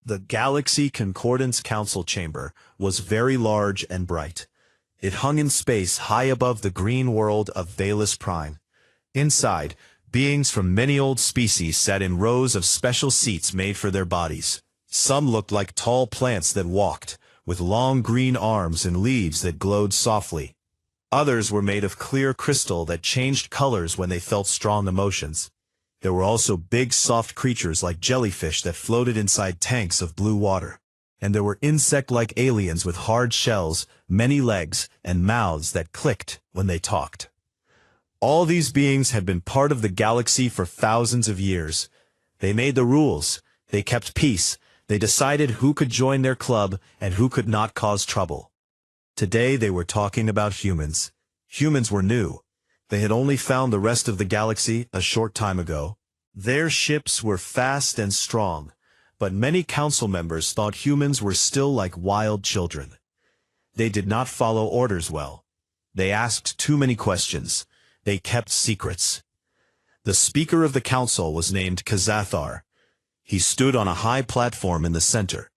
The Galaxy Concordance Council Chamber was very large and bright. It hung in space high above the green world of Valus Prime. Inside, beings from many old species sat in rows of special seats made for their bodies. Some looked like tall plants that walked, with long green arms and leaves that glowed softly. Others were made of clear crystal that changed colors when they felt strong emotions. There were also big soft creatures like jellyfish that floated inside tanks of blue water. And there were insect-like aliens with hard shells, many legs, and mouths that clicked when they talked. All these beings had been part of the galaxy for thousands of years. They made the rules, they kept peace, they decided who could join their club and who could not cause trouble. Today they were talking about humans. Humans were new. They had only found the rest of the galaxy a short time ago. Their ships were fast and strong, but many council members thought humans were still like wild children. They did not follow orders well. They asked too many questions. They kept secrets. The speaker of the council was named Kazathar. He stood on a high platform in the center.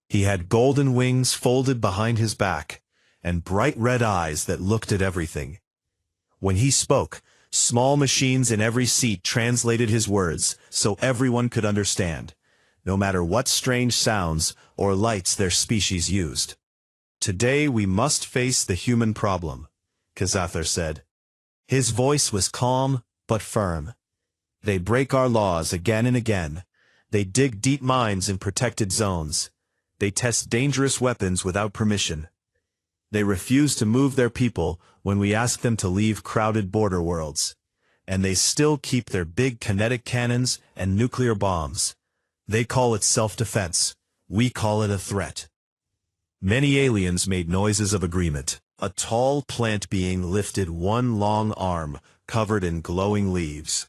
He had golden wings folded behind his back, and bright red eyes that looked at everything. When he spoke, small machines in every seat translated his words so everyone could understand, no matter what strange sounds or lights their species used. Today we must face the human problem, Kazathar said. His voice was calm but firm. They break our laws again and again. They dig deep mines in protected zones. They test dangerous weapons without permission. They refuse to move their people when we ask them to leave crowded border worlds. And they still keep their big kinetic cannons and nuclear bombs. They call it self-defense. We call it a threat. Many aliens made noises of agreement. A tall plant being lifted one long arm covered in glowing leaves.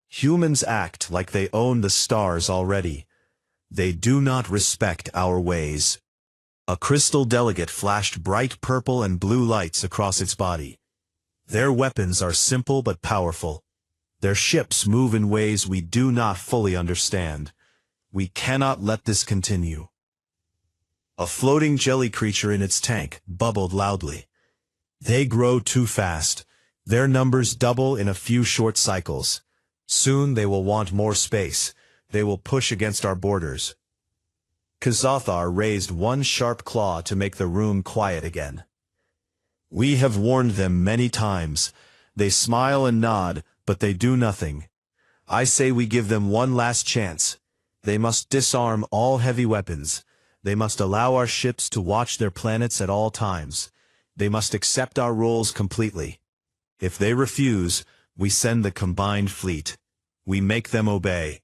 Humans act like they own the stars already. They do not respect our ways. A crystal delegate flashed bright purple and blue lights across its body. Their weapons are simple but powerful. Their ships move in ways we do not fully understand. We cannot let this continue. A floating jelly creature in its tank bubbled loudly. They grow too fast. Their numbers double in a few short cycles. Soon they will want more space. They will push against our borders. Kazathar raised one sharp claw to make the room quiet again. We have warned them many times. They smile and nod, but they do nothing. I say we give them one last chance. They must disarm all heavy weapons. They must allow our ships to watch their planets at all times. They must accept our rules completely. If they refuse, we send the combined fleet. We make them obey.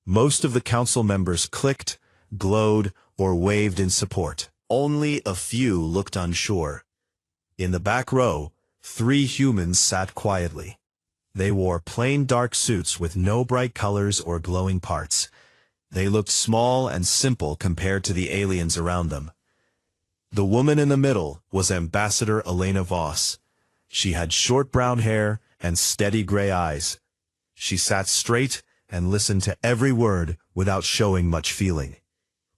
Most of the council members clicked, glowed, or waved in support. Only a few looked unsure. In the back row, 3 humans sat quietly. They wore plain dark suits with no bright colors or glowing parts. They looked small and simple compared to the aliens around them. The woman in the middle was Ambassador Elena Voss. She had short brown hair and steady gray eyes. She sat straight and listened to every word without showing much feeling.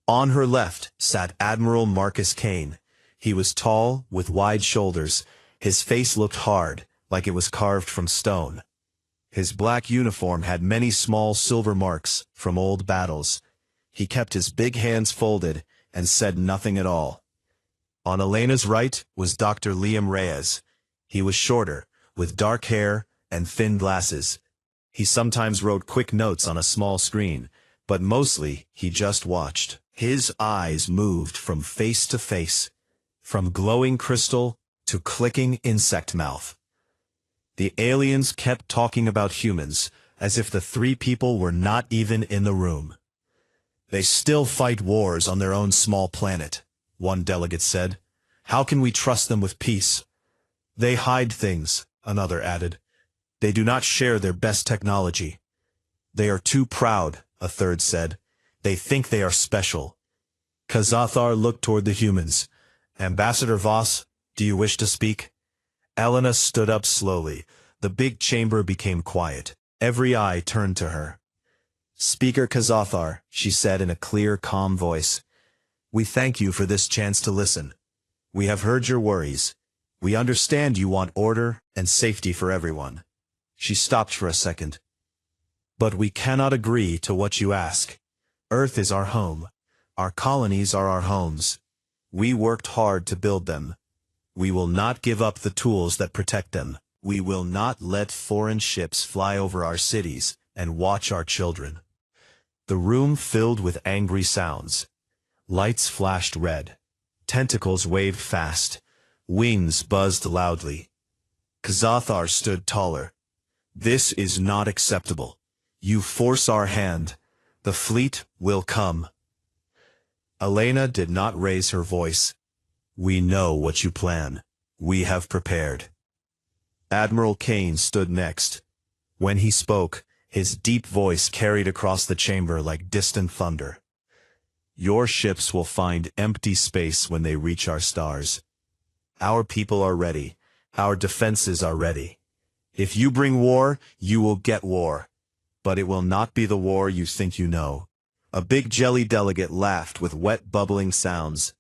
On her left sat Admiral Marcus Kane. He was tall, with wide shoulders. His face looked hard, like it was carved from stone. His black uniform had many small silver marks from old battles. He kept his big hands folded and said nothing at all. On Elena's right was Dr. Liam Reyes. He was shorter, with dark hair and thin glasses. He sometimes wrote quick notes on a small screen, but mostly he just watched. His eyes moved from face to face, from glowing crystal to clicking insect mouth. The aliens kept talking about humans, as if the 3 people were not even in the room. They still fight wars on their own small planet, one delegate said. How can we trust them with peace? They hide things, another added. They do not share their best technology. They are too proud, a third said. They think they are special. Kazathar looked toward the humans. Ambassador Voss, do you wish to speak? Elena stood up slowly. The big chamber became quiet. Every eye turned to her. Speaker Kazathar, she said in a clear, calm voice. We thank you for this chance to listen. We have heard your worries. We understand you want order and safety for everyone. She stopped for a second. But we cannot agree to what you ask. Earth is our home. Our colonies are our homes. We worked hard to build them. We will not give up the tools that protect them. We will not let foreign ships fly over our cities and watch our children. The room filled with angry sounds. Lights flashed red. Tentacles waved fast. Wings buzzed loudly. Kazathar stood taller. This is not acceptable. You force our hand. The fleet will come. Elena did not raise her voice. We know what you plan. We have prepared. Admiral Kane stood next. When he spoke, his deep voice carried across the chamber like distant thunder. Your ships will find empty space when they reach our stars. Our people are ready. Our defenses are ready. If you bring war, you will get war. But it will not be the war you think you know. A big jelly delegate laughed with wet bubbling sounds.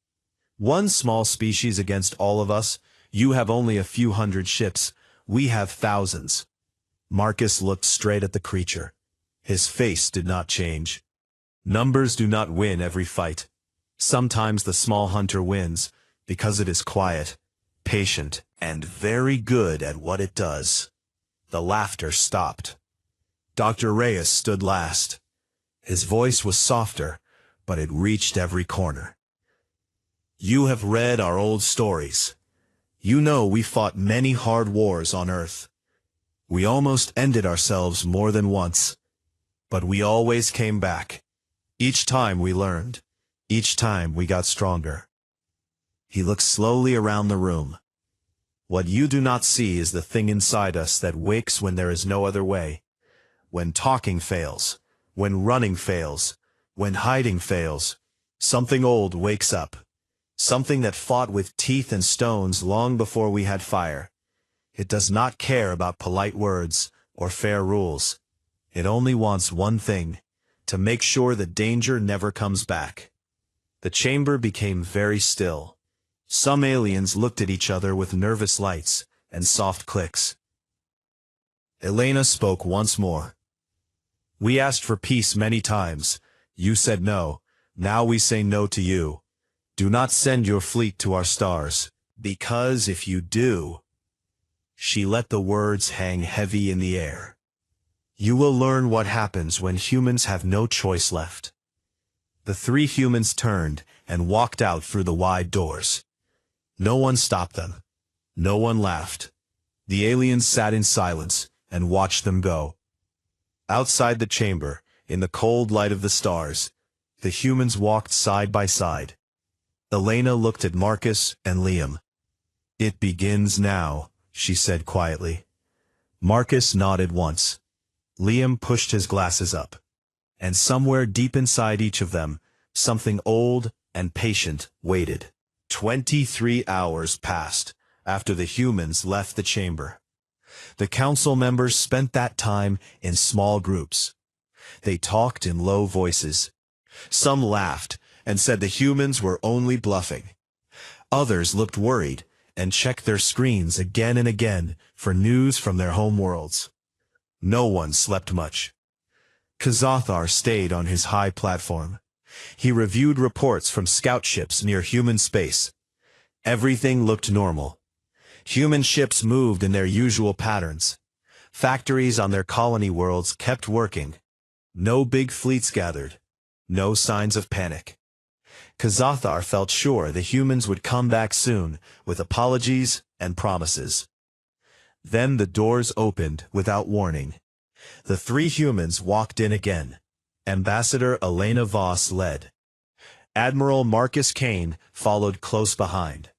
One small species against all of us. You have only a few hundred ships. We have thousands. Marcus looked straight at the creature. His face did not change. Numbers do not win every fight. Sometimes the small hunter wins because it is quiet, patient, and very good at what it does. The laughter stopped. Dr. Reyes stood last. His voice was softer, but it reached every corner. You have read our old stories. You know we fought many hard wars on Earth. We almost ended ourselves more than once. But we always came back. Each time we learned. Each time we got stronger. He looked slowly around the room. What you do not see is the thing inside us that wakes when there is no other way. When talking fails. When running fails. When hiding fails. Something old wakes up. Something that fought with teeth and stones long before we had fire. It does not care about polite words or fair rules. It only wants one thing, to make sure that danger never comes back. The chamber became very still. Some aliens looked at each other with nervous lights and soft clicks. Elena spoke once more. We asked for peace many times. You said no. Now we say no to you. Do not send your fleet to our stars, because if you do... She let the words hang heavy in the air. You will learn what happens when humans have no choice left. The three humans turned and walked out through the wide doors. No one stopped them. No one laughed. The aliens sat in silence and watched them go. Outside the chamber, in the cold light of the stars, the humans walked side by side. Elena looked at Marcus and Liam. It begins now, she said quietly. Marcus nodded once. Liam pushed his glasses up. And somewhere deep inside each of them, something old and patient waited. 23 hours passed after the humans left the chamber. The council members spent that time in small groups. They talked in low voices. Some laughed and said the humans were only bluffing. Others looked worried and checked their screens again and again for news from their home worlds. No one slept much. Kazathar stayed on his high platform. He reviewed reports from scout ships near human space. Everything looked normal. Human ships moved in their usual patterns. Factories on their colony worlds kept working. No big fleets gathered. No signs of panic. Kazathar felt sure the humans would come back soon with apologies and promises. Then the doors opened without warning. The three humans walked in again. Ambassador Elena Voss led. Admiral Marcus Kane followed close behind.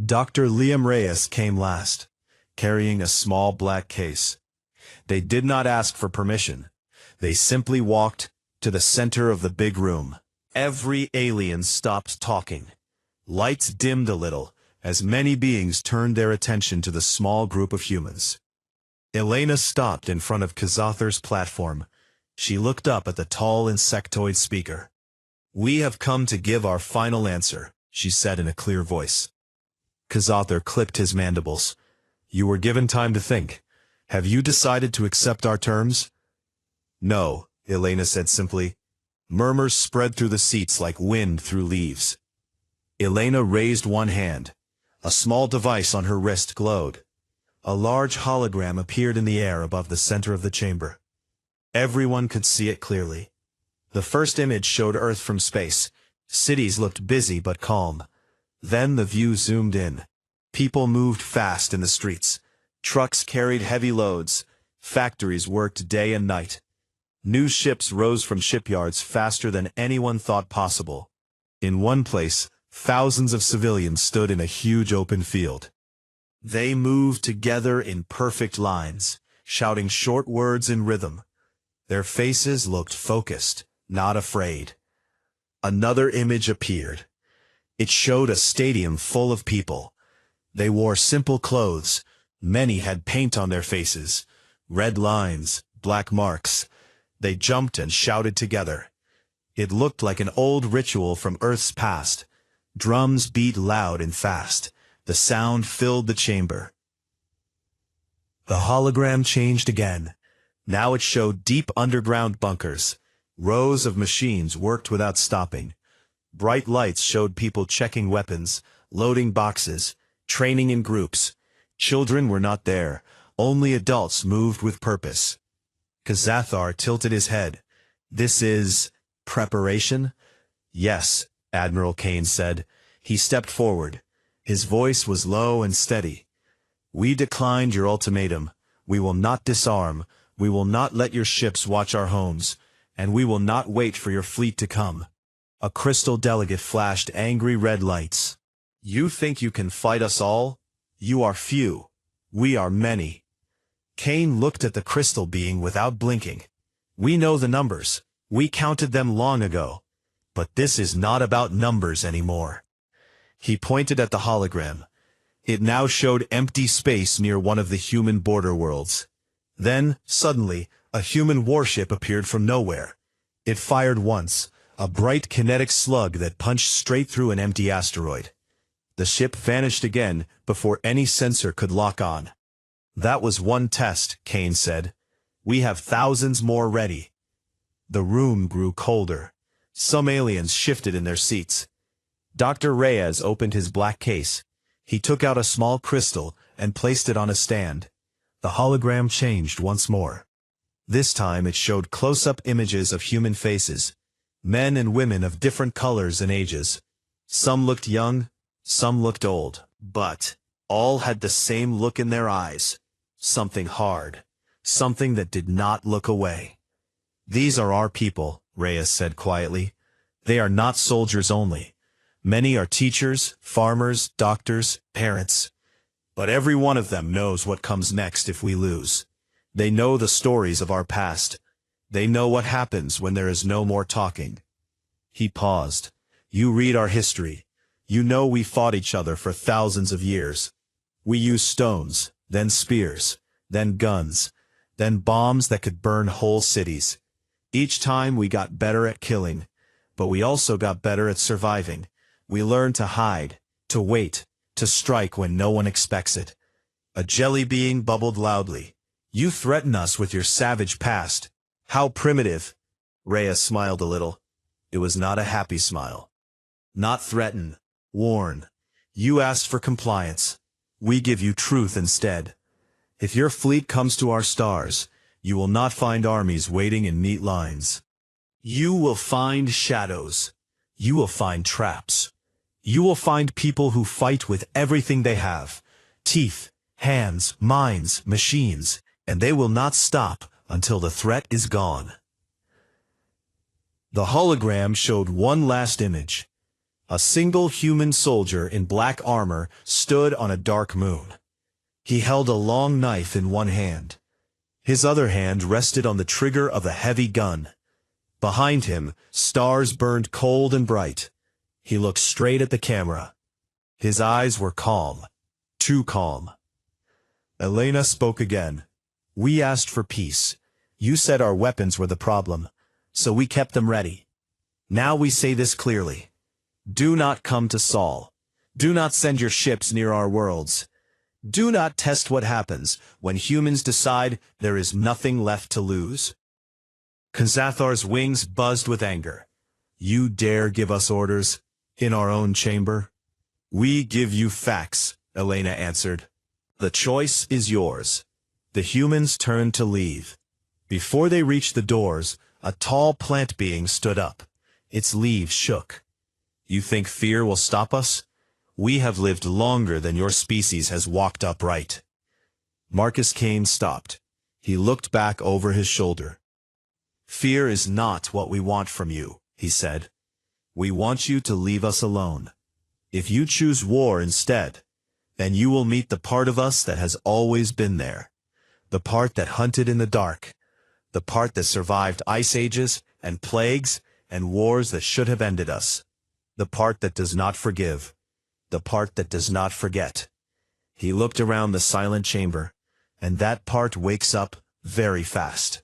Dr. Liam Reyes came last, carrying a small black case. They did not ask for permission. They simply walked to the center of the big room. Every alien stopped talking. Lights dimmed a little as many beings turned their attention to the small group of humans. Elena stopped in front of Kazathar's platform. She looked up at the tall insectoid speaker. "We have come to give our final answer," she said in a clear voice. Kazather clipped his mandibles. "You were given time to think. Have you decided to accept our terms?" "No," Elena said simply. Murmurs spread through the seats like wind through leaves. Elena raised one hand. A small device on her wrist glowed. A large hologram appeared in the air above the center of the chamber. Everyone could see it clearly. The first image showed Earth from space. Cities looked busy but calm. Then the view zoomed in. People moved fast in the streets. Trucks carried heavy loads. Factories worked day and night. New ships rose from shipyards faster than anyone thought possible. In one place, thousands of civilians stood in a huge open field. They moved together in perfect lines, shouting short words in rhythm. Their faces looked focused, not afraid. Another image appeared. It showed a stadium full of people. They wore simple clothes. Many had paint on their faces, red lines, black marks. They jumped and shouted together. It looked like an old ritual from Earth's past. Drums beat loud and fast. The sound filled the chamber. The hologram changed again. Now it showed deep underground bunkers. Rows of machines worked without stopping. Bright lights showed people checking weapons, loading boxes, training in groups. Children were not there. Only adults moved with purpose. Kazathar tilted his head. "This is preparation?" "Yes," Admiral Kane said. He stepped forward. His voice was low and steady. "We declined your ultimatum. We will not disarm. We will not let your ships watch our homes. And we will not wait for your fleet to come." A crystal delegate flashed angry red lights. "You think you can fight us all? You are few. We are many." Kane looked at the crystal being without blinking. "We know the numbers. We counted them long ago. But this is not about numbers anymore." He pointed at the hologram. It now showed empty space near one of the human border worlds. Then, suddenly, a human warship appeared from nowhere. It fired once, a bright kinetic slug that punched straight through an empty asteroid. The ship vanished again before any sensor could lock on. "That was one test," Kane said. "We have thousands more ready." The room grew colder. Some aliens shifted in their seats. Dr. Reyes opened his black case. He took out a small crystal and placed it on a stand. The hologram changed once more. This time it showed close-up images of human faces, men and women of different colors and ages. Some looked young, some looked old, but all had the same look in their eyes. Something hard. Something that did not look away. "These are our people," Reyes said quietly. "They are not soldiers only. Many are teachers, farmers, doctors, parents. But every one of them knows what comes next if we lose. They know the stories of our past. They know what happens when there is no more talking." He paused. "You read our history. You know we fought each other for thousands of years. We used stones, then spears, then guns, then bombs that could burn whole cities. Each time we got better at killing, but we also got better at surviving. We learned to hide, to wait, to strike when no one expects it." A jelly being bubbled loudly. "You threaten us with your savage past. How primitive." Rhea smiled a little. It was not a happy smile. "Not threaten, warn. You asked for compliance. We give you truth instead. If your fleet comes to our stars, you will not find armies waiting in neat lines. You will find shadows. You will find traps. You will find people who fight with everything they have. Teeth, hands, minds, machines, and they will not stop until the threat is gone." The hologram showed one last image. A single human soldier in black armor stood on a dark moon. He held a long knife in one hand. His other hand rested on the trigger of a heavy gun. Behind him, stars burned cold and bright. He looked straight at the camera. His eyes were calm, too calm. Elena spoke again. "We asked for peace. You said our weapons were the problem, so we kept them ready. Now we say this clearly. Do not come to Saul. Do not send your ships near our worlds. Do not test what happens when humans decide there is nothing left to lose. Khazathar's wings buzzed with anger. You dare give us orders? In our own chamber? We give you facts, Elena answered. The choice is yours. The humans turned to leave. Before they reached the doors, a tall plant being stood up. Its leaves shook. You think fear will stop us? We have lived longer than your species has walked upright. Marcus Kane stopped. He looked back over his shoulder. Fear is not what we want from you, he said. We want you to leave us alone. If you choose war instead, then you will meet the part of us that has always been there. The part that hunted in the dark. The part that survived ice ages and plagues and wars that should have ended us. The part that does not forgive. The part that does not forget. He looked around the silent chamber, and that part wakes up very fast.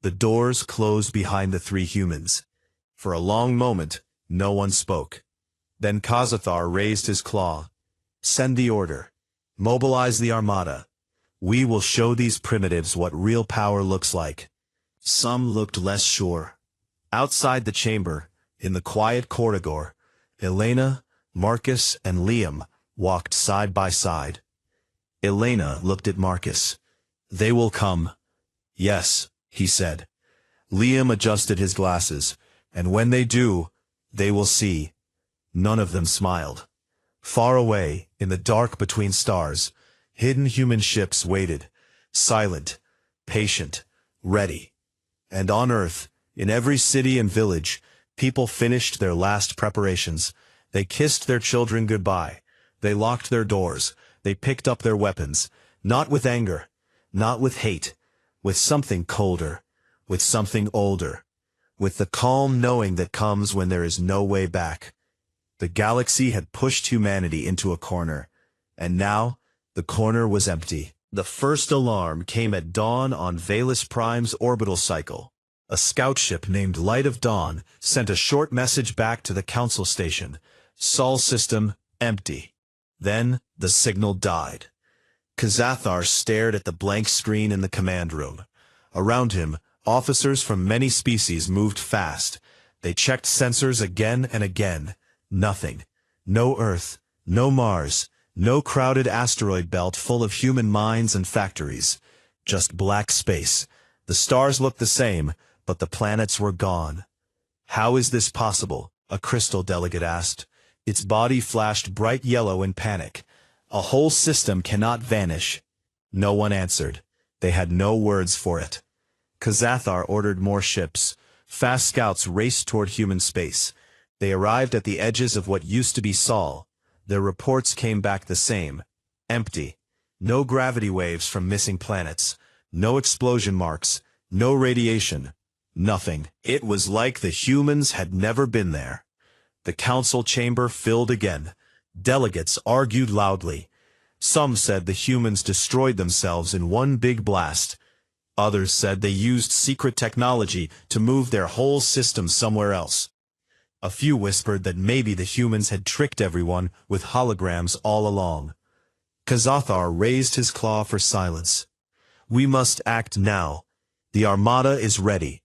The doors closed behind the three humans. For a long moment, no one spoke. Then Khazathar raised his claw. Send the order. Mobilize the armada. We will show these primitives what real power looks like. Some looked less sure. Outside the chamber, in the quiet corridor, Elena, Marcus, and Liam walked side by side. Elena looked at Marcus. They will come. Yes, he said. Liam adjusted his glasses, and when they do, they will see. None of them smiled. Far away, in the dark between stars, hidden human ships waited, silent, patient, ready. And on Earth, in every city and village, people finished their last preparations. They kissed their children goodbye. They locked their doors. They picked up their weapons, not with anger, not with hate, with something colder, with something older, with the calm knowing that comes when there is no way back. The galaxy had pushed humanity into a corner, and now the corner was empty. The first alarm came at dawn on Valus Prime's orbital cycle. A scout ship named Light of Dawn sent a short message back to the council station. Sol system empty. Then the signal died. Khazathar stared at the blank screen in the command room. Around him, officers from many species moved fast. They checked sensors again and again. Nothing. No Earth, no Mars, no crowded asteroid belt full of human mines and factories. Just black space. The stars looked the same, but the planets were gone. How is this possible? A crystal delegate asked. Its body flashed bright yellow in panic. A whole system cannot vanish. No one answered. They had no words for it. Khazathar ordered more ships. Fast scouts raced toward human space. They arrived at the edges of what used to be Sol. Their reports came back the same. Empty. No gravity waves from missing planets. No explosion marks. No radiation. Nothing. It was like the humans had never been there. The council chamber filled again. Delegates argued loudly. Some said the humans destroyed themselves in one big blast. Others said they used secret technology to move their whole system somewhere else. A few whispered that maybe the humans had tricked everyone with holograms all along. Khazathar raised his claw for silence. We must act now. The armada is ready.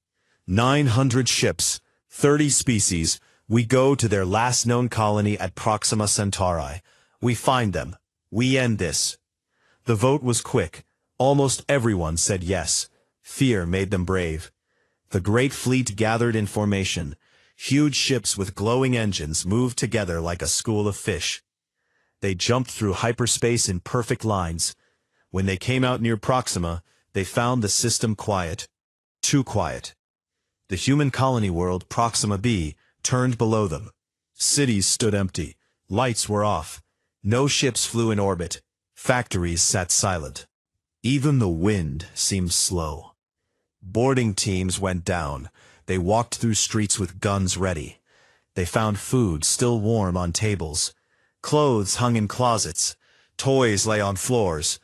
900 ships, 30 species. We go to their last known colony at Proxima Centauri. We find them. We end this. The vote was quick. Almost everyone said yes. Fear made them brave. The great fleet gathered in formation. Huge ships with glowing engines moved together like a school of fish. They jumped through hyperspace in perfect lines. When they came out near Proxima, they found the system quiet. Too quiet. The human colony world, Proxima B, turned below them. Cities stood empty. Lights were off. No ships flew in orbit. Factories sat silent. Even the wind seemed slow. Boarding teams went down. They walked through streets with guns ready. They found food still warm on tables. Clothes hung in closets. Toys lay on floors.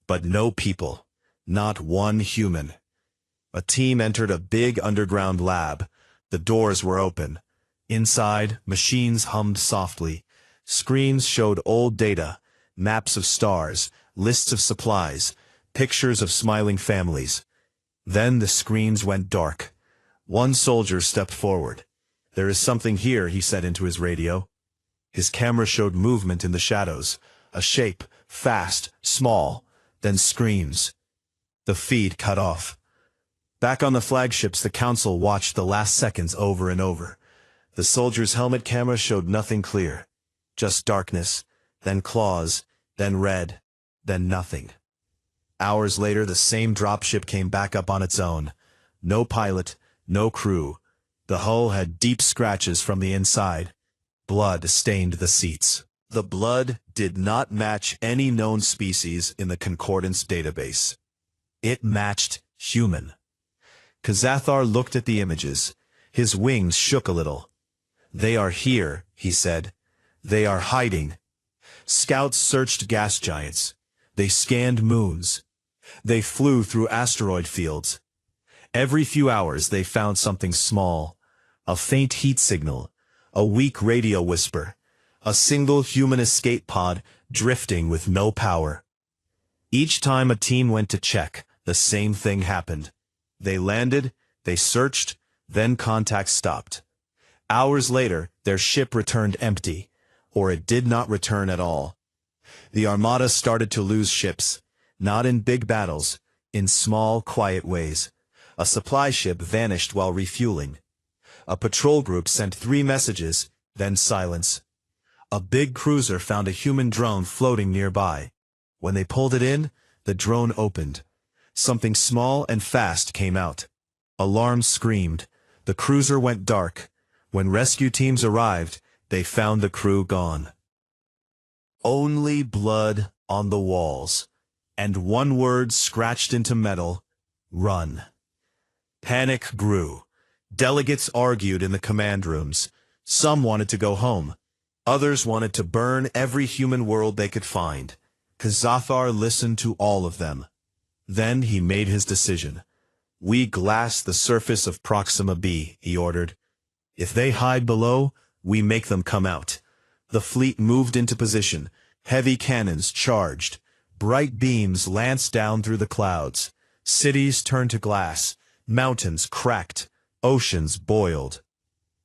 But no people. Not one human. A team entered a big underground lab. The doors were open. Inside, machines hummed softly. Screens showed old data, maps of stars, lists of supplies, pictures of smiling families. Then the screens went dark. One soldier stepped forward. "There is something here," he said into his radio. His camera showed movement in the shadows, a shape, fast, small, then screams. The feed cut off. Back on the flagships, the council watched the last seconds over and over. The soldier's helmet camera showed nothing clear. Just darkness, then claws, then red, then nothing. Hours later, the same dropship came back up on its own. No pilot, no crew. The hull had deep scratches from the inside. Blood stained the seats. The blood did not match any known species in the Concordance database. It matched human. Kazathar looked at the images. His wings shook a little. "They are here," he said. "They are hiding." Scouts searched gas giants. They scanned moons. They flew through asteroid fields. Every few hours they found something small. A faint heat signal. A weak radio whisper. A single human escape pod drifting with no power. Each time a team went to check, the same thing happened. They landed, they searched, then contact stopped. Hours later, their ship returned empty, or it did not return at all. The Armada started to lose ships, not in big battles, in small, quiet ways. A supply ship vanished while refueling. A patrol group sent 3 messages, then silence. A big cruiser found a human drone floating nearby. When they pulled it in, the drone opened. Something small and fast came out. Alarms screamed. The cruiser went dark. When rescue teams arrived, they found the crew gone. Only blood on the walls, and one word scratched into metal: run. Panic grew. Delegates argued in the command rooms. Some wanted to go home. Others wanted to burn every human world they could find. Kazathar listened to all of them. Then he made his decision. "We glass the surface of Proxima B," he ordered. "If they hide below, we make them come out." The fleet moved into position. Heavy cannons charged. Bright beams lanced down through the clouds. Cities turned to glass. Mountains cracked. Oceans boiled.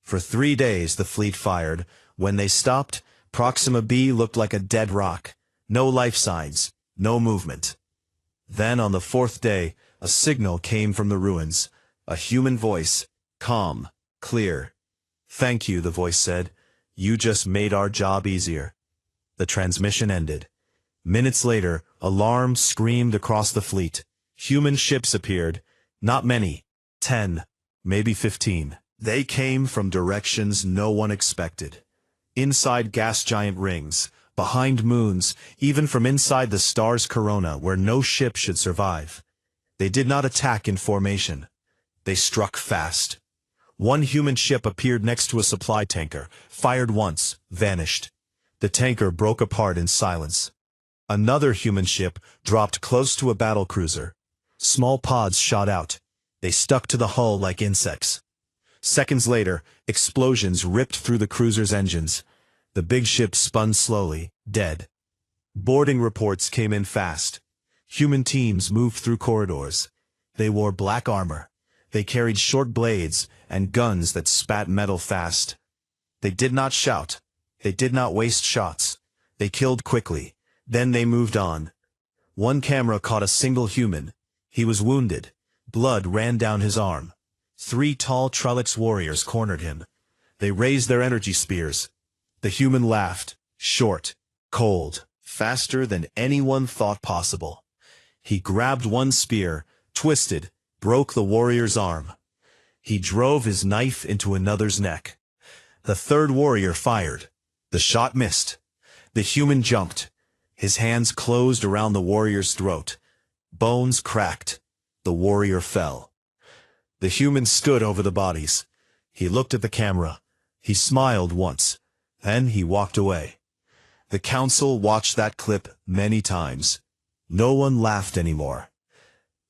For 3 days the fleet fired. When they stopped, Proxima B looked like a dead rock. No life signs, no movement. Then on the 4th day, a signal came from the ruins. A human voice, calm, clear. "Thank you," the voice said. "You just made our job easier." The transmission ended. Minutes later, alarms screamed across the fleet. Human ships appeared. Not many. 10, maybe 15. They came from directions no one expected. Inside gas giant rings, behind moons, even from inside the star's corona where no ship should survive. They did not attack in formation. They struck fast. One human ship appeared next to a supply tanker, fired once, vanished. The tanker broke apart in silence. Another human ship dropped close to a battlecruiser. Small pods shot out. They stuck to the hull like insects. Seconds later, explosions ripped through the cruiser's engines. The big ship spun slowly, dead. Boarding reports came in fast. Human teams moved through corridors. They wore black armor. They carried short blades and guns that spat metal fast. They did not shout. They did not waste shots. They killed quickly. Then they moved on. One camera caught a single human. He was wounded. Blood ran down his arm. 3 tall Trollocs warriors cornered him. They raised their energy spears. The human laughed, short, cold, faster than anyone thought possible. He grabbed one spear, twisted, broke the warrior's arm. He drove his knife into another's neck. The 3rd warrior fired. The shot missed. The human jumped. His hands closed around the warrior's throat. Bones cracked. The warrior fell. The human stood over the bodies. He looked at the camera. He smiled once. Then he walked away. The council watched that clip many times. No one laughed anymore.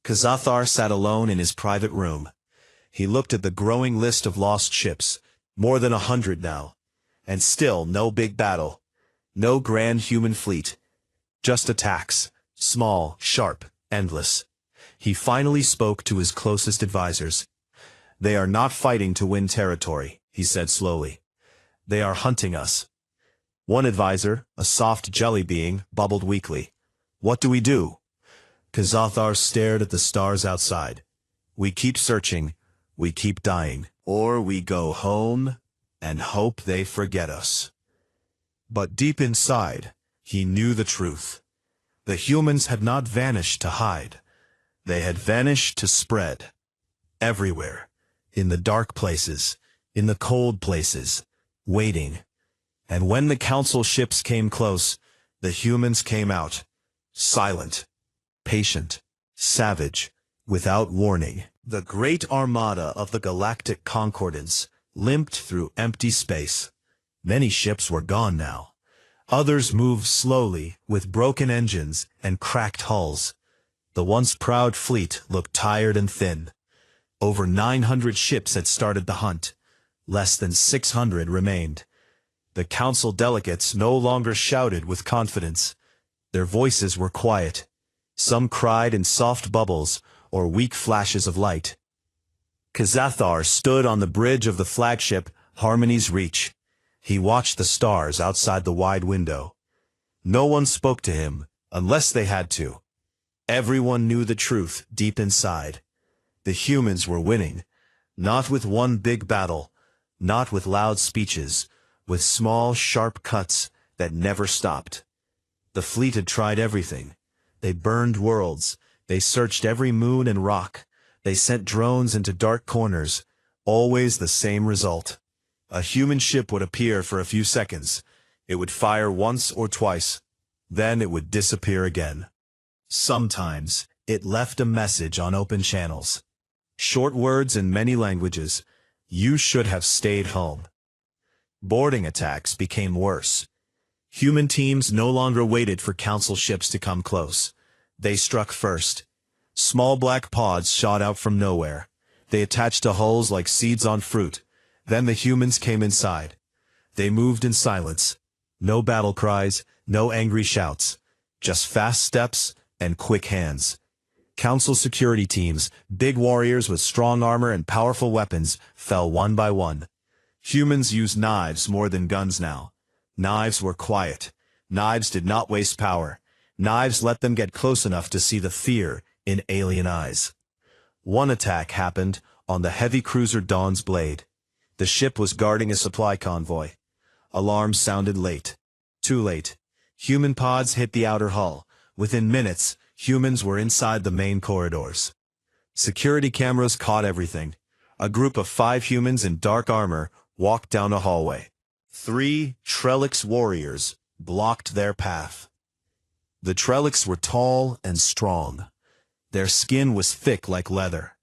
Kazathar sat alone in his private room. He looked at the growing list of lost ships, more than 100 now, and still no big battle, no grand human fleet, just attacks, small, sharp, endless. He finally spoke to his closest advisors. "They are not fighting to win territory," he said slowly. "They are hunting us." One advisor, a soft jelly being, bubbled weakly. "What do we do?" Kazathar stared at the stars outside. "We keep searching, we keep dying, or we go home and hope they forget us." But deep inside, he knew the truth. The humans had not vanished to hide. They had vanished to spread. Everywhere. In the dark places. In the cold places. Waiting. And when the council ships came close, the humans came out. Silent. Patient. Savage. Without warning. The great armada of the galactic concordance limped through empty space. Many ships were gone now. Others moved slowly, with broken engines and cracked hulls. The once proud fleet looked tired and thin. Over 900 ships had started the hunt. Less than 600 remained. The council delegates no longer shouted with confidence. Their voices were quiet. Some cried in soft bubbles or weak flashes of light. Kazathar stood on the bridge of the flagship Harmony's Reach. He watched the stars outside the wide window. No one spoke to him, unless they had to. Everyone knew the truth deep inside. The humans were winning, not with one big battle, not with loud speeches, with small, sharp cuts that never stopped. The fleet had tried everything. They burned worlds. They searched every moon and rock. They sent drones into dark corners. Always the same result. A human ship would appear for a few seconds. It would fire once or twice. Then it would disappear again. Sometimes, it left a message on open channels. Short words in many languages. "You should have stayed home." Boarding attacks became worse. Human teams no longer waited for council ships to come close. They struck first. Small black pods shot out from nowhere. They attached to hulls like seeds on fruit. Then the humans came inside. They moved in silence. No battle cries, no angry shouts. Just fast steps and quick hands. Council security teams, big warriors with strong armor and powerful weapons, fell one by one. Humans used knives more than guns now. Knives were quiet. Knives did not waste power. Knives let them get close enough to see the fear in alien eyes. One attack happened on the heavy cruiser Dawn's Blade. The ship was guarding a supply convoy. Alarms sounded late. Too late. Human pods hit the outer hull. Within minutes, humans were inside the main corridors. Security cameras caught everything. A group of 5 humans in dark armor walked down a hallway. 3 Trellix warriors blocked their path. The Trellix were tall and strong. Their skin was thick like leather.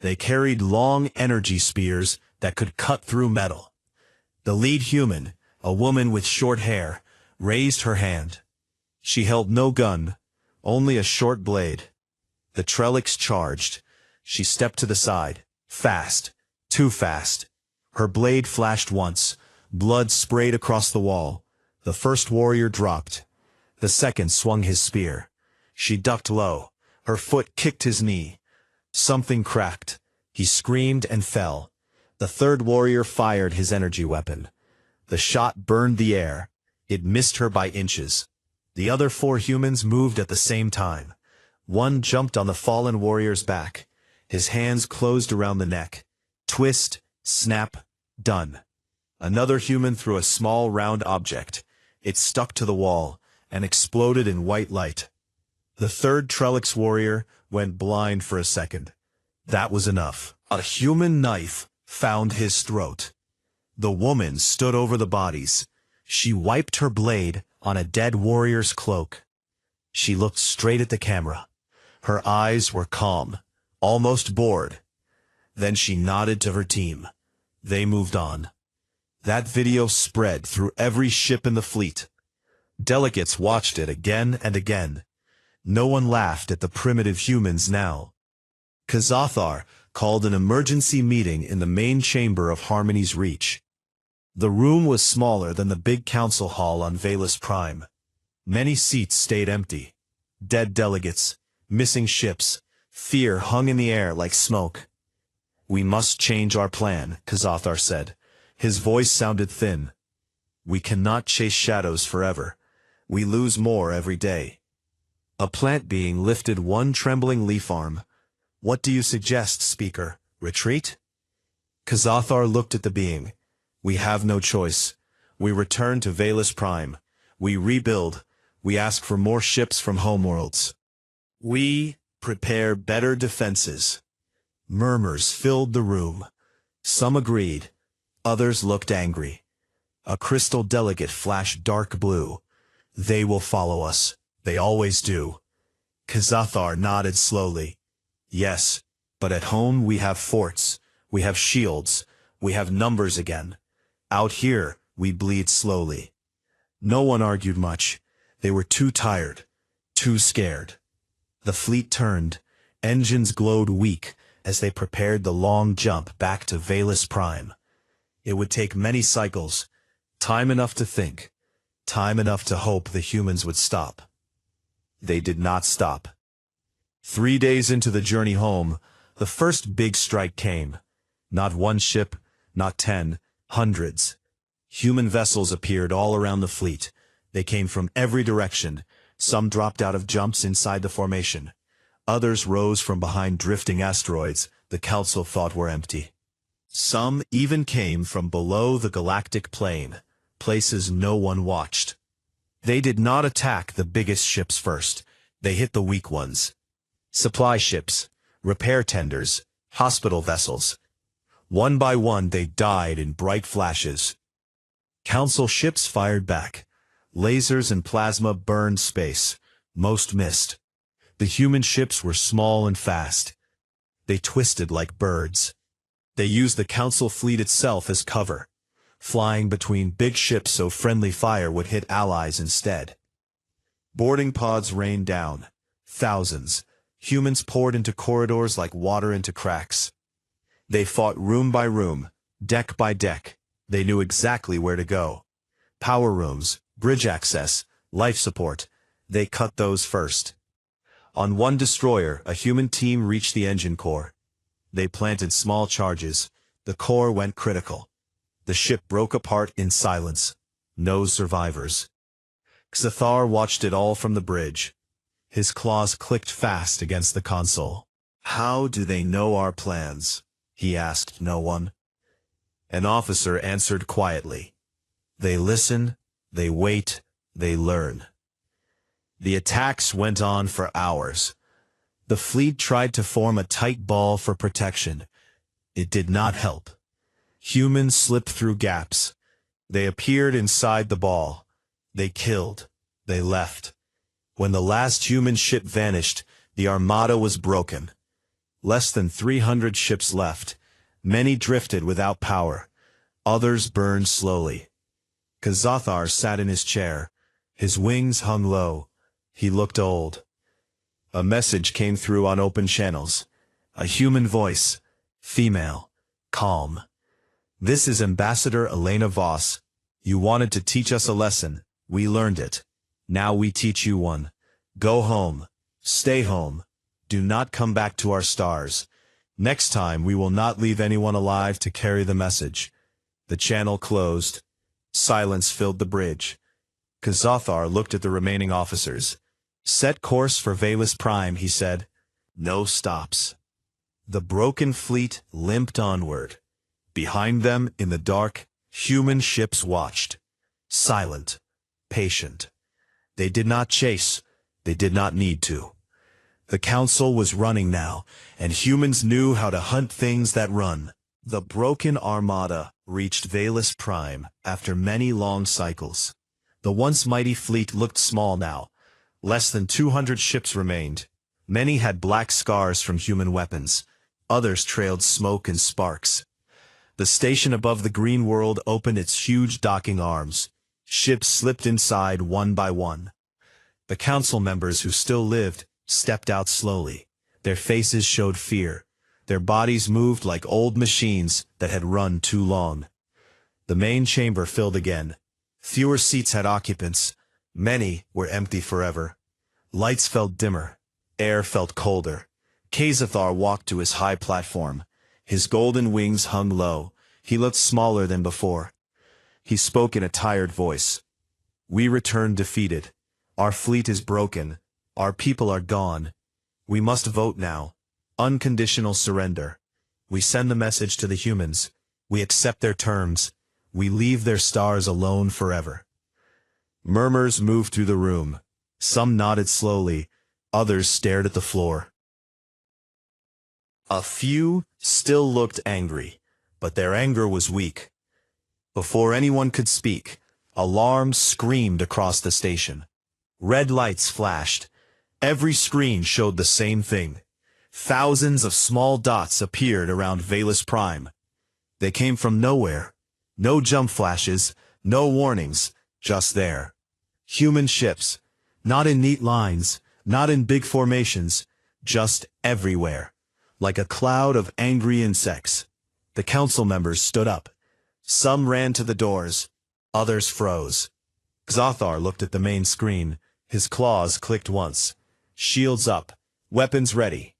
They carried long energy spears that could cut through metal. The lead human, a woman with short hair, raised her hand. She held no gun, only a short blade. The Trellix charged. She stepped to the side. Fast. Too fast. Her blade flashed once. Blood sprayed across the wall. The first warrior dropped. The second swung his spear. She ducked low. Her foot kicked his knee. Something cracked. He screamed and fell. The third warrior fired his energy weapon. The shot burned the air. It missed her by inches. The other 4 humans moved at the same time. One jumped on the fallen warrior's back. His hands closed around the neck. Twist, snap, done. Another human threw a small round object. It stuck to the wall and exploded in white light. The third Trellix warrior went blind for a second. That was enough. A human knife found his throat. The woman stood over the bodies. She wiped her blade on a dead warrior's cloak. She looked straight at the camera. Her eyes were calm, almost bored. Then she nodded to her team. They moved on. That video spread through every ship in the fleet. Delegates watched it again and again. No one laughed at the primitive humans now. Kazathar called an emergency meeting in the main chamber of Harmony's Reach. The room was smaller than the big council hall on Valus Prime. Many seats stayed empty. Dead delegates, missing ships, fear hung in the air like smoke. "We must change our plan," Kazathar said. His voice sounded thin. "We cannot chase shadows forever. We lose more every day." A plant being lifted one trembling leaf arm. "What do you suggest, Speaker? Retreat?" Kazathar looked at the being. "We have no choice. We return to Valus Prime. We rebuild. We ask for more ships from homeworlds. We prepare better defenses." Murmurs filled the room. Some agreed. Others looked angry. A crystal delegate flashed dark blue. "They will follow us. They always do." Kazathar nodded slowly. "Yes, but at home we have forts. We have shields. We have numbers again. Out here, we bleed slowly." No one argued much. They were too tired, too scared. The fleet turned. Engines glowed weak as they prepared the long jump back to Valus Prime. It would take many cycles, time enough to think, time enough to hope the humans would stop. They did not stop. 3 days into the journey home, the first big strike came. Not one ship, not 10, hundreds. Human vessels appeared all around the fleet. They came from every direction. Some dropped out of jumps inside the formation. Others rose from behind drifting asteroids the Council thought were empty. Some even came from below the galactic plane, places no one watched. They did not attack the biggest ships first. They hit the weak ones. Supply ships, repair tenders, hospital vessels. One by one they died in bright flashes. Council ships fired back. Lasers and plasma burned space. Most missed. The human ships were small and fast. They twisted like birds. They used the Council fleet itself as cover, flying between big ships so friendly fire would hit allies instead. Boarding pods rained down. Thousands. Humans poured into corridors like water into cracks. They fought room by room, deck by deck. They knew exactly where to go. Power rooms, bridge access, life support. They cut those first. On one destroyer, a human team reached the engine core. They planted small charges. The core went critical. The ship broke apart in silence. No survivors. Kazathar watched it all from the bridge. His claws clicked fast against the console. "How do they know our plans?" he asked no one. An officer answered quietly. "They listen, they wait, they learn." The attacks went on for hours. The fleet tried to form a tight ball for protection. It did not help. Humans slipped through gaps. They appeared inside the ball. They killed. They left. When the last human ship vanished, the armada was broken. Less than 300 ships left. Many drifted without power. Others burned slowly. Kazathar sat in his chair. His wings hung low. He looked old. A message came through on open channels. A human voice. Female. Calm. "This is Ambassador Elena Voss. You wanted to teach us a lesson. We learned it. Now we teach you one. Go home. Stay home. Do not come back to our stars. Next time we will not leave anyone alive to carry the message." The channel closed. Silence filled the bridge. Kazathar looked at the remaining officers. "Set course for Valus Prime," he said. "No stops." The broken fleet limped onward. Behind them, in the dark, human ships watched. Silent. Patient. They did not chase. They did not need to. The Council was running now, and humans knew how to hunt things that run. The broken armada reached Valus Prime after many long cycles. The once mighty fleet looked small now. Less than 200 ships remained. Many had black scars from human weapons. Others trailed smoke and sparks. The station above the green world opened its huge docking arms. Ships slipped inside one by one. The council members who still lived stepped out slowly. Their faces showed fear. Their bodies moved like old machines that had run too long. The main chamber filled again. Fewer seats had occupants. Many were empty forever. Lights felt dimmer. Air felt colder. Kazathar walked to his high platform. His golden wings hung low. He looked smaller than before. He spoke in a tired voice. "We return defeated. Our fleet is broken. Our people are gone. We must vote now. Unconditional surrender. We send the message to the humans. We accept their terms. We leave their stars alone forever." Murmurs moved through the room. Some nodded slowly. Others stared at the floor. A few still looked angry, but their anger was weak. Before anyone could speak, alarms screamed across the station. Red lights flashed. Every screen showed the same thing. Thousands of small dots appeared around Valus Prime. They came from nowhere. No jump flashes, no warnings, just there. Human ships, not in neat lines, not in big formations, just everywhere. Like a cloud of angry insects. The council members stood up. Some ran to the doors. Others froze. Xathar looked at the main screen. His claws clicked once. Shields up. Weapons ready.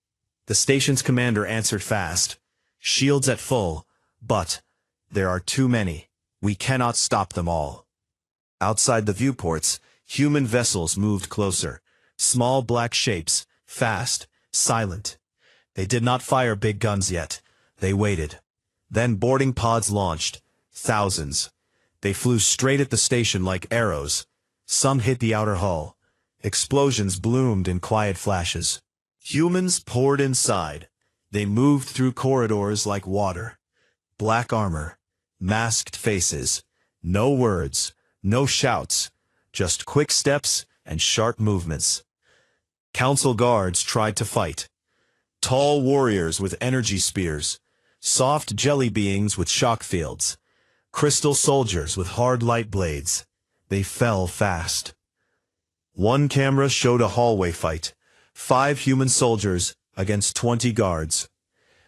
The station's commander answered fast. Shields at full. But there are too many. We cannot stop them all. Outside the viewports, human vessels moved closer. Small black shapes, fast, silent. They did not fire big guns yet. They waited. Then boarding pods launched. Thousands. They flew straight at the station like arrows. Some hit the outer hull. Explosions bloomed in quiet flashes. Humans poured inside. They moved through corridors like water. Black armor. Masked faces. No words. No shouts. Just quick steps and sharp movements. Council guards tried to fight. Tall warriors with energy spears. Soft jelly beings with shock fields. Crystal soldiers with hard light blades. They fell fast. One camera showed a hallway fight. 5 human soldiers against 20 guards.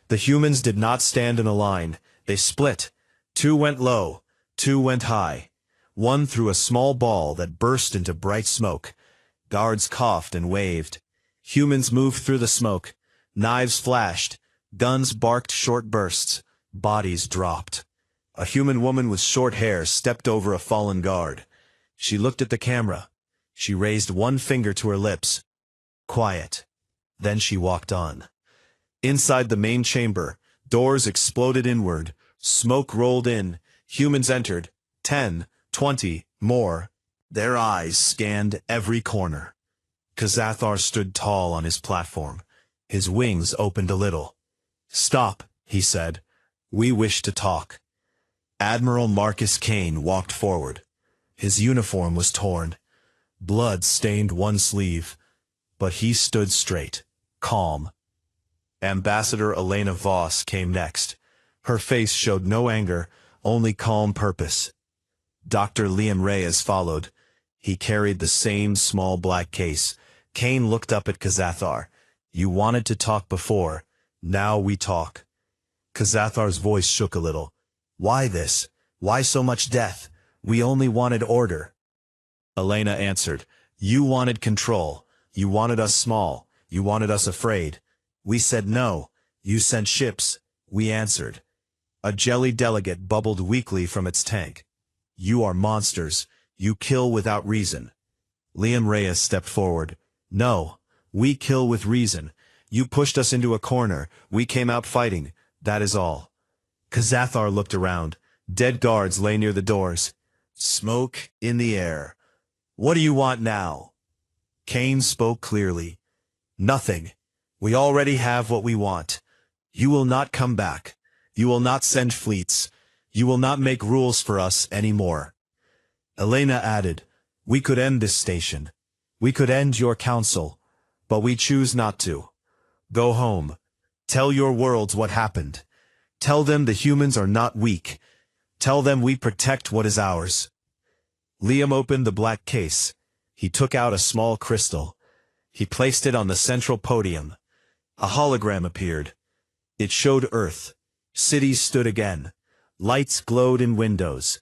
The humans did not stand in a line. They split. 2 went low. 2 went high. One threw a small ball that burst into bright smoke. Guards coughed and waved. Humans moved through the smoke. Knives flashed. Guns barked short bursts. Bodies dropped. A human woman with short hair stepped over a fallen guard. She looked at the camera. She raised one finger to her lips. Quiet. Then she walked on. Inside the main chamber, doors exploded inward. Smoke rolled in. Humans entered. 10, 20, more. Their eyes scanned every corner. Kazathar stood tall on his platform. His wings opened a little. "Stop," he said. "We wish to talk." Admiral Marcus Kane walked forward. His uniform was torn. Blood stained one sleeve. But he stood straight, calm. Ambassador Elena Voss came next. Her face showed no anger, only calm purpose. Dr. Liam Reyes followed. He carried the same small black case. Kane looked up at Kazathar. "You wanted to talk before. Now we talk." Kazathar's voice shook a little. "Why this? Why so much death? We only wanted order." Elena answered, "You wanted control. You wanted us small. You wanted us afraid. We said no. You sent ships. We answered." A jelly delegate bubbled weakly from its tank. "You are monsters. You kill without reason." Liam Reyes stepped forward. "No. We kill with reason. You pushed us into a corner. We came out fighting. That is all." Kazathar looked around. Dead guards lay near the doors. Smoke in the air. "What do you want now?" Kane spoke clearly. "Nothing. We already have what we want. You will not come back. You will not send fleets. You will not make rules for us anymore." Elena added, "We could end this station. We could end your council. But we choose not to. Go home. Tell your worlds what happened. Tell them the humans are not weak. Tell them we protect what is ours." Liam opened the black case. He took out a small crystal. He placed it on the central podium. A hologram appeared. It showed Earth. Cities stood again. Lights glowed in windows.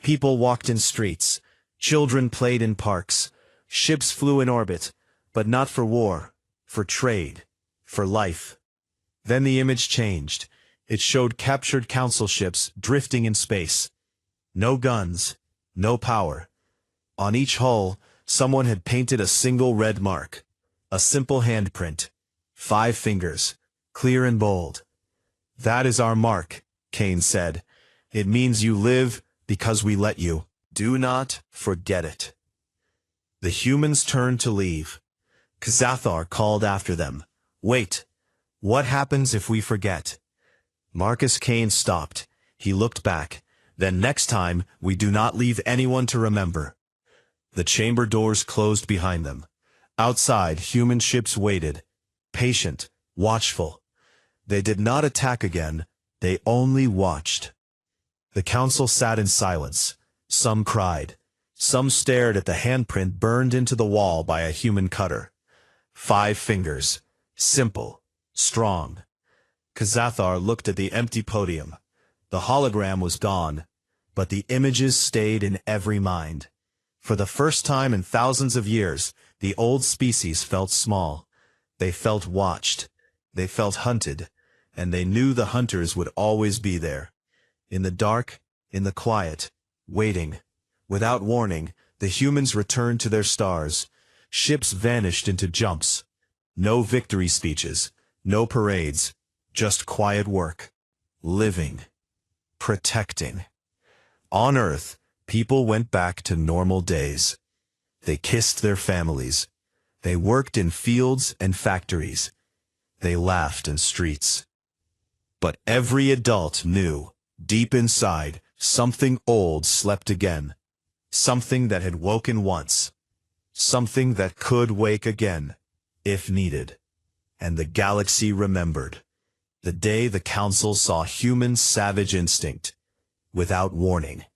People walked in streets. Children played in parks. Ships flew in orbit, but not for war, for trade, for life. Then the image changed. It showed captured council ships drifting in space. No guns, no power. On each hull, someone had painted a single red mark. A simple handprint. 5 fingers, clear and bold. "That is our mark," Kane said. "It means you live because we let you. Do not forget it." The humans turned to leave. Xathar called after them. "Wait. What happens if we forget?" Marcus Kane stopped. He looked back. "Then next time, we do not leave anyone to remember." The chamber doors closed behind them. Outside, human ships waited, patient, watchful. They did not attack again. They only watched. The council sat in silence. Some cried. Some stared at the handprint burned into the wall by a human cutter. 5 fingers. Simple. Strong. Xathar looked at the empty podium. The hologram was gone, but the images stayed in every mind. For the first time in thousands of years, the old species felt small. They felt watched. They felt hunted. And they knew the hunters would always be there. In the dark, in the quiet, waiting. Without warning, the humans returned to their stars. Ships vanished into jumps. No victory speeches, no parades, just quiet work. Living. Protecting. On Earth, people went back to normal days. They kissed their families. They worked in fields and factories. They laughed in streets. But every adult knew, deep inside, something old slept again. Something that had woken once. Something that could wake again, if needed. And the galaxy remembered. The day the council saw human savage instinct, without warning.